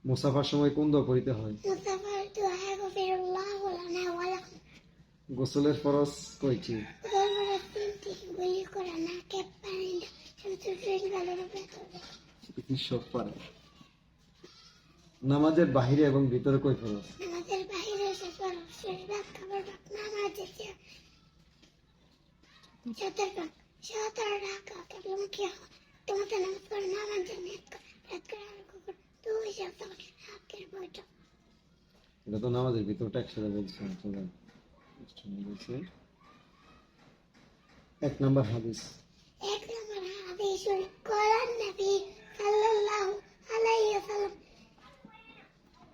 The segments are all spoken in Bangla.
মুসাফার সময় কোন দোয়া পড়িতে হয়? মুসাফার দোয়া আস্তাগফিরুল্লাহ ওয়া লানা ওয়া লাকুম। গোসলের ফরজ কয়টি? তারপরে তিনটি গুলি করা নাকে পানি দাও শরীর গালের ভেতরে। এটি সব পারে। নামাজের বাহিরে এবং ভিতরে কয় ফরজ? নামাজের বাইরে সফর শেষ ভাগ খাবার ভাগ নামাজের সতর রাখা কেবল কি তোমাদের নামাজ পড়ে নামাজের নিয়ত করে রাত করে আর কুকুর দুই সপ্তাহ হাকের বৈঠক। এটা তো নামাজের ভিতরটা একসাথে বলছে। এক নম্বর হাদিস। এক নম্বর হাদিস কোরআন নবী সাল্লাল্লাহু আলাইহি ওয়াসাল্লাম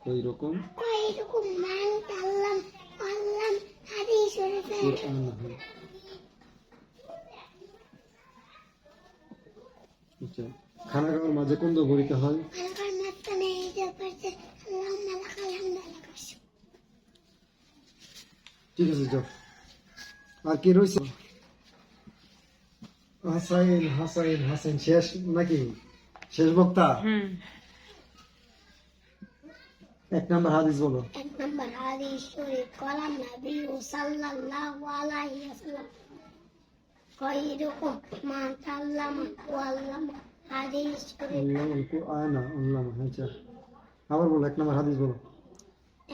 কই রকম? কই রকম মান আল্লাহ আল্লাহ হাদিস শরীফে কুরআন হয়। আচ্ছা, খানা খাওয়ার মাঝে কোন দোয়া পড়িতে হয়? আল্লাহর মাঝখানে এই যে পড়ছে আল্লাহুম্মা লাকাল হামদু ওয়া লাকাশ শুকর। ঠিক আছে, যাও। আর কি রয়েছে? হাসাইন হাসাইন হাসাইন শেষ নাকি? শেষ বক্তা? এক নম্বর হাদিস বলো। এক নম্বর হাদিস শরীফ কোরআন নবী সাল্লাল্লাহু আলাইহি ওয়াসাল্লাম খায়রুকুম মান তাআল্লামা ওয়া আল্লামা। হাদিস শরীফ আল্লাহুল কুরআন আল্লাহ। আচ্ছা, আবার বলো, এক নম্বর হাদিস বলো।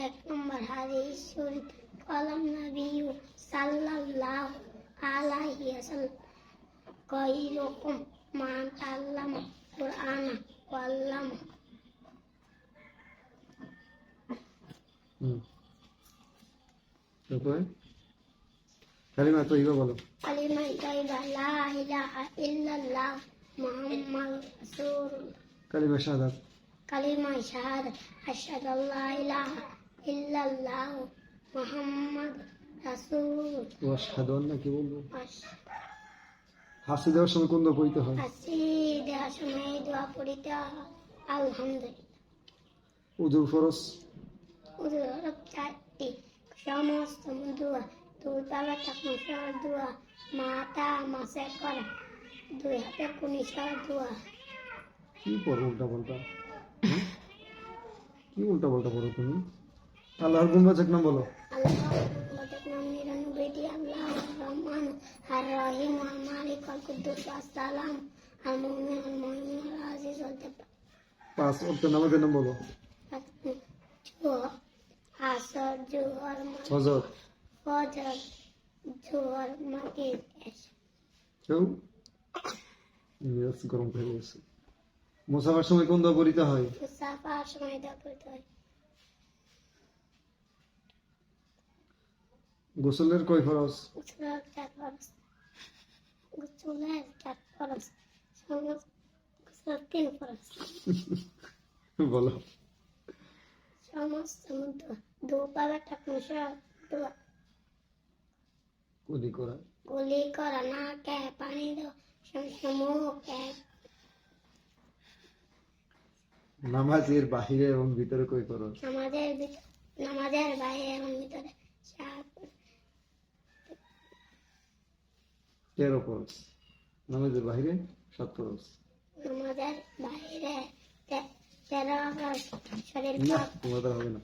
এক নম্বর হাদিস শরীফ কোরআন নবী সাল্লাল্লাহু আলাইহি ওয়াসাল্লাম খায়রুকুম মান তাআল্লামা কুরআন ওয়া আল্লামা। তারপরে কালিমা তয়্যিবা বলো। কালিমা তাইয়্যিবা লা ইলাহা ইল্লাল্লাহ মুহাম্মাদুর রাসূলুল্লাহ। কালিমা শাহাদাত। কালিমা শাহাদাত আশহাদু আল্লা ইলাহা ইল্লাল্লাহ মুহাম্মাদুর রাসূলুল্লাহ। ও আশহাদু আন্না কি বলবো? হাসি দেওয়ার সময় কোন দোয়া পড়িতে হয়? হাসি দেওয়ার সময় দোয়া পড়িতে হয় আলহামদুলিল্লাহ। উযুর ফরজ। উযুর চারটি সমস্ত দোয়া দুই পালা টাকনো সহ দোয়া মাথা মাসে করা দুই হাতে কুনি সহ দোয়া। কি পড়ো উল্টা পাল্টা? কি উল্টা পাল্টা পড়ো তুমি? আল্লাহর গুণবাচক নাম বলো। আল্লাহর গুণবাচক নাম 99টি। আল্লাহ রহমান আর রহিম আর মালিক আর কুদ্দুস আসসালাম আর মুমিন আর মুহিন আর আজিজ আর জব্বার। 5 ওয়াক্ত নামাজের নাম বলো। আসর জোহর ফজর। ফজর জোহর মাগরিব এশা। কেউ মেজাজ গরম হয়ে গেছে। মুসাফার সময় কোন দোয়া পড়িতে হয়? মুসাফার সময় দোয়া পড়তে হয়। গোসলের কয় ফরজ? গোসলের 4 ফরজ। গোসলের 4 ফরজ। গোসলের 3 ফরজ। বলো। সমস্ত দোয়া দুপালা টাকনো সহ দোয়া কুলি করা। গুলি করা নাকে পানি দেওয়া মুখে। নামাজের বাহিরে এবং ভিতরে কয় ফরজ? নামাজের বাইরে এবং ভিতরে 13 ফরজ। নামাজের বাহিরে 7 ফরজ। নামাজের বাইরে 13 ফরজ। শরীর না, পাক। তোমার দ্বারা হবে না।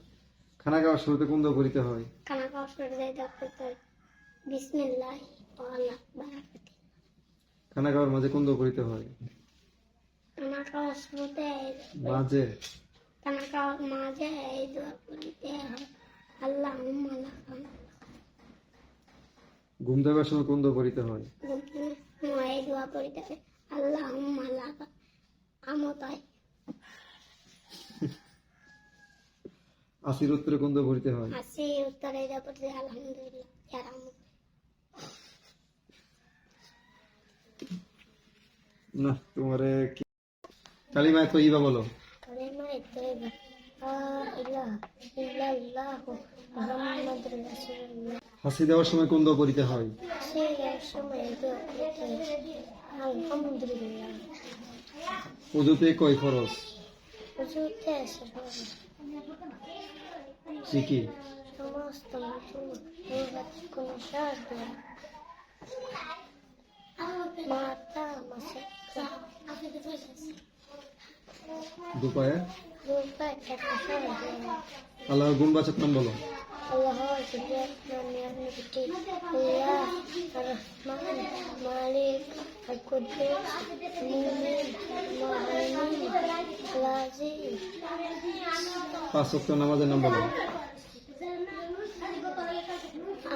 খানা খাওয়ার শুরুতে কোন দোয়া পড়িতে হয়? খানা খাওয়ার শুরুতে দোয়া করতে হয় বিসমিল্লাহ আল্লাহ বারাকাতি। খানা খাওয়ার মাঝে কোন দোয়া পড়িতে হয়? খানা খাওয়ার শুরুতে মাঝে। খানা খাওয়ার মাঝে এই দোয়া করতে হয় আল্লাহুম্মা লাকাল। ঘুম দেওয়ার সময় কোন দোয়া পড়িতে হয়? এই দোয়া করতে হয় আল্লাহুম্মা লাকাল আমতাই। আসির উত্তরে কোন দোয়া পড়িতে হয়? আসি উত্তরে দোয়া করতে হয় আলহামদুলিল্লাহ ইয়া রাহমান। না, তোমারে কি কালিমা তয়্যিবা বলো। কালিমা তাইয়্যিবা লা ইলাহা ইল্লাল্লাহ মুহাম্মাদুর রাসূলুল্লাহ। হাসি দেওয়ার সময় কোন দোয়া পড়িতে হয়? সেই সময় দোয়া করতে হয় আলহামদুলিল্লাহ। ওযুতে কয় ফরজ? ওযুতে ফরজ। কি কি? সমস্ত কোন শ্বাস মাথা মাসে দুপায়ে রূপা একটা সহজ আল্লাহর গুণবাচক নাম বলো। আল্লাহ নিয়ামতি আল্লাহ রহমান মালিক কুদ্দুস মুমিন মুহাইমিন আজিজ। 5 ওয়াক্ত নামাজের নাম বলো।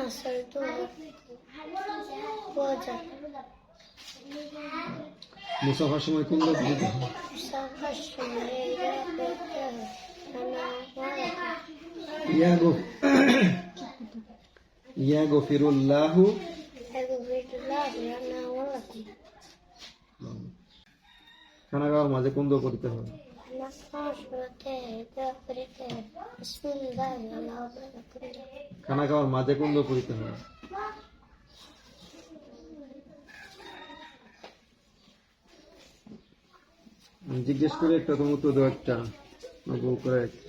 আসল তো বোঝা মুসাফার সময় কোন দোয়া পড়িতে হয়? সাফার সময় করতে হয় ইয়া গফিরুল্লাহু। খানা খাওয়ার মাঝে কোন দোয়া পড়িতে হয়? খানা খাওয়ার মাঝে কোন দোয়া পড়িতে হয়? আমি জিজ্ঞেস করে একটা, তুমি উত্তর দাও একটা, না ভুল করে একটা।